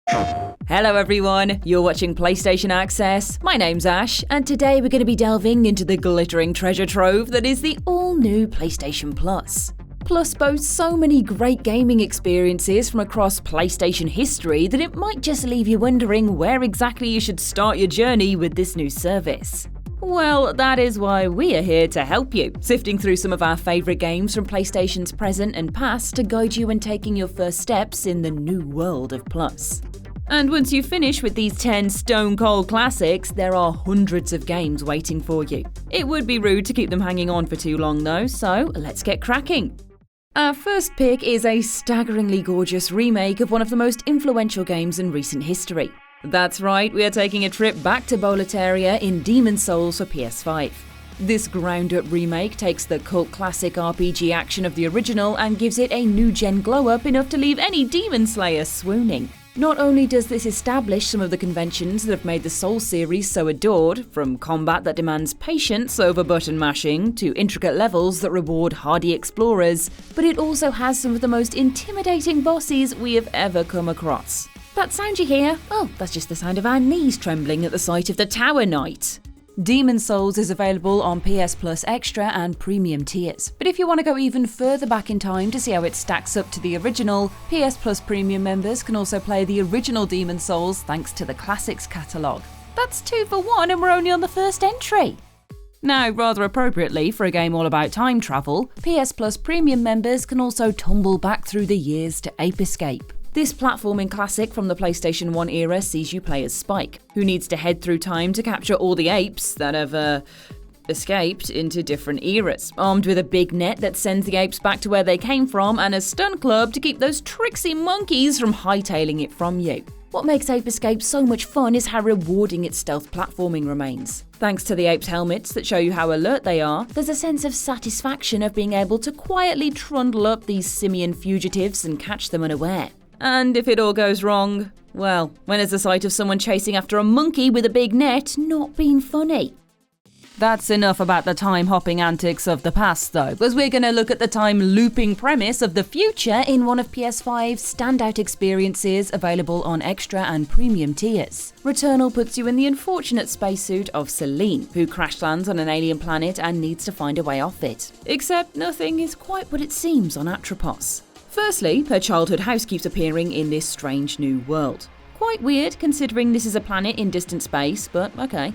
Hello everyone, you're watching PlayStation Access. My name's Ash, and today we're going to be delving into the glittering treasure trove that is the all-new PlayStation Plus. Plus boasts so many great gaming experiences from across PlayStation history that it might just leave you wondering where exactly you should start your journey with this new service. Well, that is why we are here to help you, sifting through some of our favourite games from PlayStation's present and past to guide you in taking your first steps in the new world of Plus. And once you finish with these 10 stone-cold classics, there are hundreds of games waiting for you. It would be rude to keep them hanging on for too long though, so let's get cracking. Our first pick is a staggeringly gorgeous remake of one of the most influential games in recent history. That's right, we are taking a trip back to Boletaria in Demon's Souls for PS5. This ground-up remake takes the cult classic RPG action of the original and gives it a new-gen glow-up enough to leave any Demon Slayer swooning. Not only does this establish some of the conventions that have made the Souls series so adored, from combat that demands patience over button mashing to intricate levels that reward hardy explorers, but it also has some of the most intimidating bosses we have ever come across. That sound you hear? Oh, that's just the sound of our knees trembling at the sight of the Tower Knight. Demon's Souls is available on PS Plus Extra and Premium tiers, but if you want to go even further back in time to see how it stacks up to the original, PS Plus Premium members can also play the original Demon's Souls thanks to the Classics catalogue. That's 2 for 1 and we're only on the first entry! Now, rather appropriately for a game all about time travel, PS Plus Premium members can also tumble back through the years to Ape Escape. This platforming classic from the PlayStation 1 era sees you play as Spike, who needs to head through time to capture all the apes that have escaped into different eras, armed with a big net that sends the apes back to where they came from and a stun club to keep those tricksy monkeys from hightailing it from you. What makes Ape Escape so much fun is how rewarding its stealth platforming remains. Thanks to the apes' helmets that show you how alert they are, there's a sense of satisfaction of being able to quietly trundle up these simian fugitives and catch them unaware. And if it all goes wrong, well, when has the sight of someone chasing after a monkey with a big net not been funny? That's enough about the time-hopping antics of the past though, because we're going to look at the time-looping premise of the future in one of PS5's standout experiences available on Extra and Premium tiers. Returnal puts you in the unfortunate spacesuit of Celine, who crash lands on an alien planet and needs to find a way off it. Except nothing is quite what it seems on Atropos. Firstly, her childhood house keeps appearing in this strange new world. Quite weird considering this is a planet in distant space, but okay.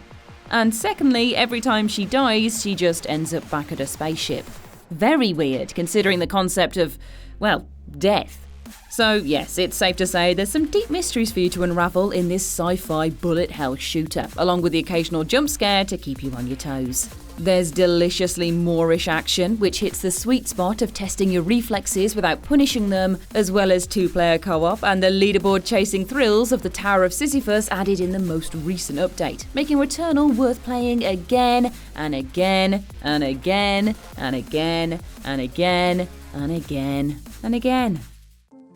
And secondly, every time she dies, she just ends up back at a spaceship. Very weird considering the concept of, well, death. So yes, it's safe to say there's some deep mysteries for you to unravel in this sci-fi bullet hell shooter, along with the occasional jump scare to keep you on your toes. There's deliciously Moorish action, which hits the sweet spot of testing your reflexes without punishing them, as well as 2-player co-op and the leaderboard chasing thrills of the Tower of Sisyphus added in the most recent update, making Returnal worth playing again and again and again and again and again and again and again.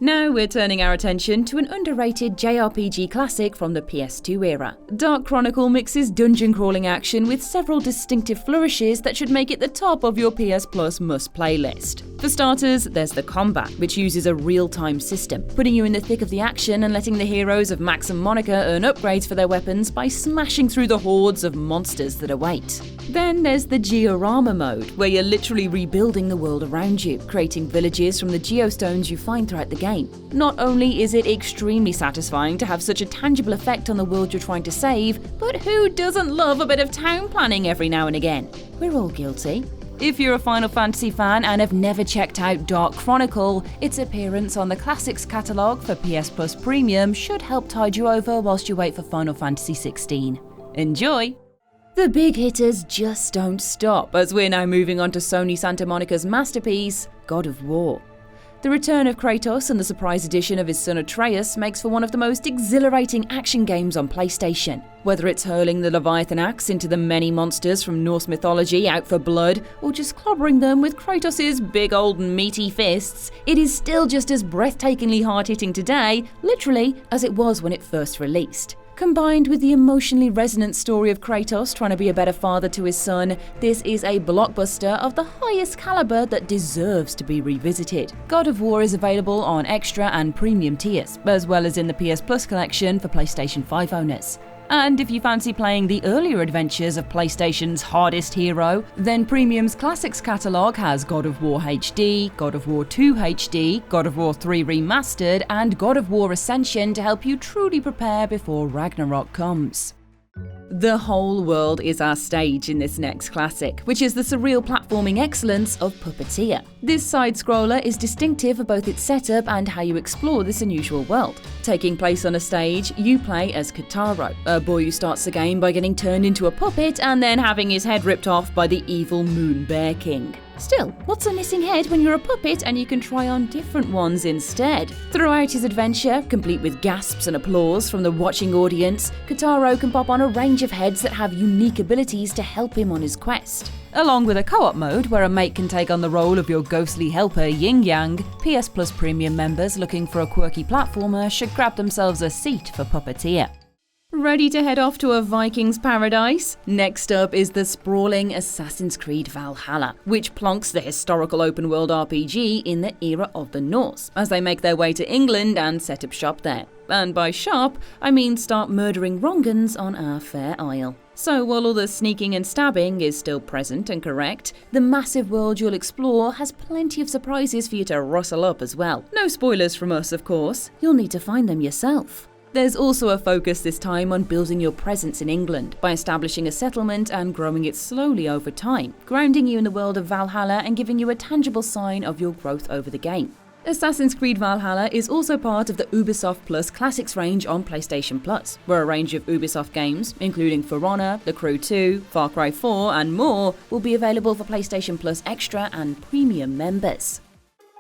Now we're turning our attention to an underrated JRPG classic from the PS2 era. Dark Chronicle mixes dungeon crawling action with several distinctive flourishes that should make it the top of your PS Plus must-play list. For starters, there's the combat, which uses a real-time system, putting you in the thick of the action and letting the heroes of Max and Monica earn upgrades for their weapons by smashing through the hordes of monsters that await. Then there's the Georama mode, where you're literally rebuilding the world around you, creating villages from the geostones you find throughout the game. Not only is it extremely satisfying to have such a tangible effect on the world you're trying to save, but who doesn't love a bit of town planning every now and again? We're all guilty. If you're a Final Fantasy fan and have never checked out Dark Chronicle, its appearance on the Classics catalogue for PS Plus Premium should help tide you over whilst you wait for Final Fantasy 16. Enjoy! The big hitters just don't stop, as we're now moving on to Sony Santa Monica's masterpiece, God of War. The return of Kratos and the surprise addition of his son Atreus makes for one of the most exhilarating action games on PlayStation. Whether it's hurling the Leviathan axe into the many monsters from Norse mythology out for blood, or just clobbering them with Kratos' big old meaty fists, it is still just as breathtakingly hard-hitting today, literally, as it was when it first released. Combined with the emotionally resonant story of Kratos trying to be a better father to his son, this is a blockbuster of the highest caliber that deserves to be revisited. God of War is available on Extra and Premium tiers, as well as in the PS Plus collection for PlayStation 5 owners. And if you fancy playing the earlier adventures of PlayStation's hardest hero, then Premium's Classics catalogue has God of War HD, God of War 2 HD, God of War 3 Remastered, and God of War Ascension to help you truly prepare before Ragnarok comes. The whole world is our stage in this next classic, which is the surreal platforming excellence of Puppeteer. This side-scroller is distinctive for both its setup and how you explore this unusual world. Taking place on a stage, you play as Kotaro, a boy who starts the game by getting turned into a puppet and then having his head ripped off by the evil Moon Bear King. Still, what's a missing head when you're a puppet and you can try on different ones instead? Throughout his adventure, complete with gasps and applause from the watching audience, Kotaro can pop on a range of heads that have unique abilities to help him on his quest. Along with a co-op mode where a mate can take on the role of your ghostly helper Yin Yang, PS Plus Premium members looking for a quirky platformer should grab themselves a seat for Puppeteer. Ready to head off to a Viking's paradise? Next up is the sprawling Assassin's Creed Valhalla, which plonks the historical open-world RPG in the era of the Norse, as they make their way to England and set up shop there. And by shop, I mean start murdering wrong'uns on our fair isle. So while all the sneaking and stabbing is still present and correct, the massive world you'll explore has plenty of surprises for you to rustle up as well. No spoilers from us, of course. You'll need to find them yourself. There's also a focus this time on building your presence in England by establishing a settlement and growing it slowly over time, grounding you in the world of Valhalla and giving you a tangible sign of your growth over the game. Assassin's Creed Valhalla is also part of the Ubisoft Plus Classics range on PlayStation Plus, where a range of Ubisoft games, including For Honor, The Crew 2, Far Cry 4 and more, will be available for PlayStation Plus Extra and Premium members.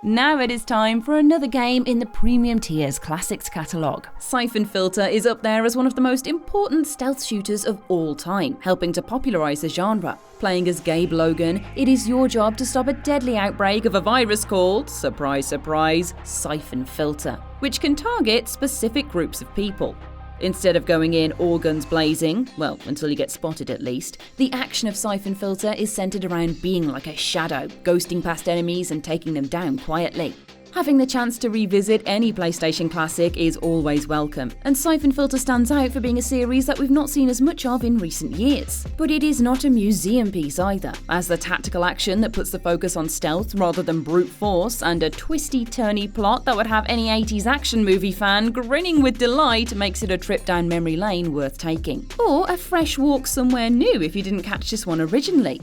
Now it is time for another game in the Premium Tier's Classics catalogue. Syphon Filter is up there as one of the most important stealth shooters of all time, helping to popularise the genre. Playing as Gabe Logan, it is your job to stop a deadly outbreak of a virus called, surprise surprise, Syphon Filter, which can target specific groups of people. Instead of going in all guns blazing, well, until you get spotted at least, the action of Syphon Filter is centred around being like a shadow, ghosting past enemies and taking them down quietly. Having the chance to revisit any PlayStation classic is always welcome, and Syphon Filter stands out for being a series that we've not seen as much of in recent years. But it is not a museum piece either, as the tactical action that puts the focus on stealth rather than brute force and a twisty-turny plot that would have any 80s action movie fan grinning with delight makes it a trip down memory lane worth taking. Or a fresh walk somewhere new if you didn't catch this one originally.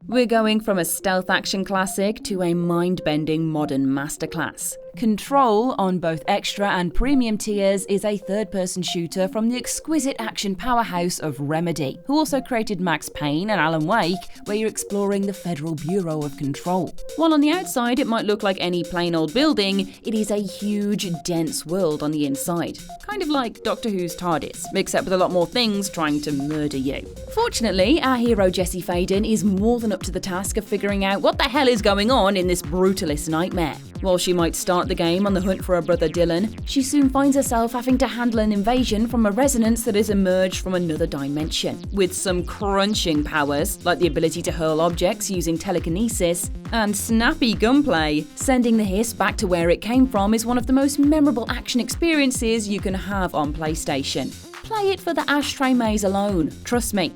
We're going from a stealth action classic to a mind-bending modern masterclass. Control, on both Extra and Premium tiers, is a third-person shooter from the exquisite action powerhouse of Remedy, who also created Max Payne and Alan Wake, where you're exploring the Federal Bureau of Control. While on the outside it might look like any plain old building, it is a huge, dense world on the inside. Kind of like Doctor Who's TARDIS, except with a lot more things trying to murder you. Fortunately, our hero Jesse Faden is more than up to the task of figuring out what the hell is going on in this brutalist nightmare. While she might start the game on the hunt for her brother Dylan, she soon finds herself having to handle an invasion from a resonance that has emerged from another dimension, with some crunching powers, like the ability to hurl objects using telekinesis, and snappy gunplay. Sending the hiss back to where it came from is one of the most memorable action experiences you can have on PlayStation. Play it for the ashtray maze alone, trust me.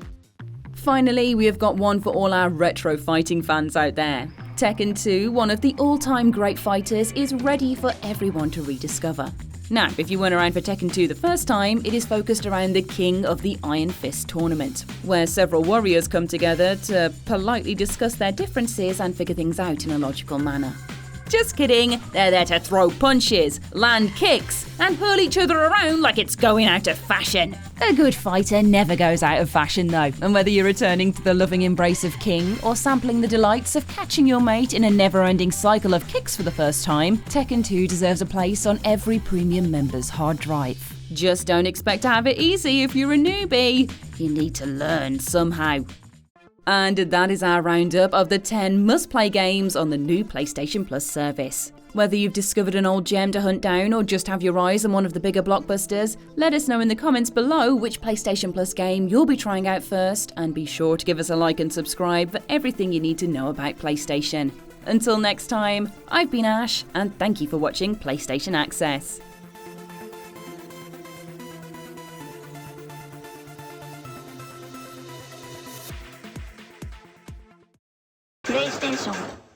Finally, we have got one for all our retro fighting fans out there. Tekken 2, one of the all-time great fighters, is ready for everyone to rediscover. Now, if you weren't around for Tekken 2 the first time, it is focused around the King of the Iron Fist tournament, where several warriors come together to politely discuss their differences and figure things out in a logical manner. Just kidding, they're there to throw punches, land kicks, and hurl each other around like it's going out of fashion. A good fighter never goes out of fashion though, and whether you're returning to the loving embrace of King or sampling the delights of catching your mate in a never-ending cycle of kicks for the first time, Tekken 2 deserves a place on every premium member's hard drive. Just don't expect to have it easy if you're a newbie. You need to learn somehow. And that is our roundup of the 10 must-play games on the new PlayStation Plus service. Whether you've discovered an old gem to hunt down or just have your eyes on one of the bigger blockbusters, let us know in the comments below which PlayStation Plus game you'll be trying out first, and be sure to give us a like and subscribe for everything you need to know about PlayStation. Until next time, I've been Ash, and thank you for watching PlayStation Access. PlayStation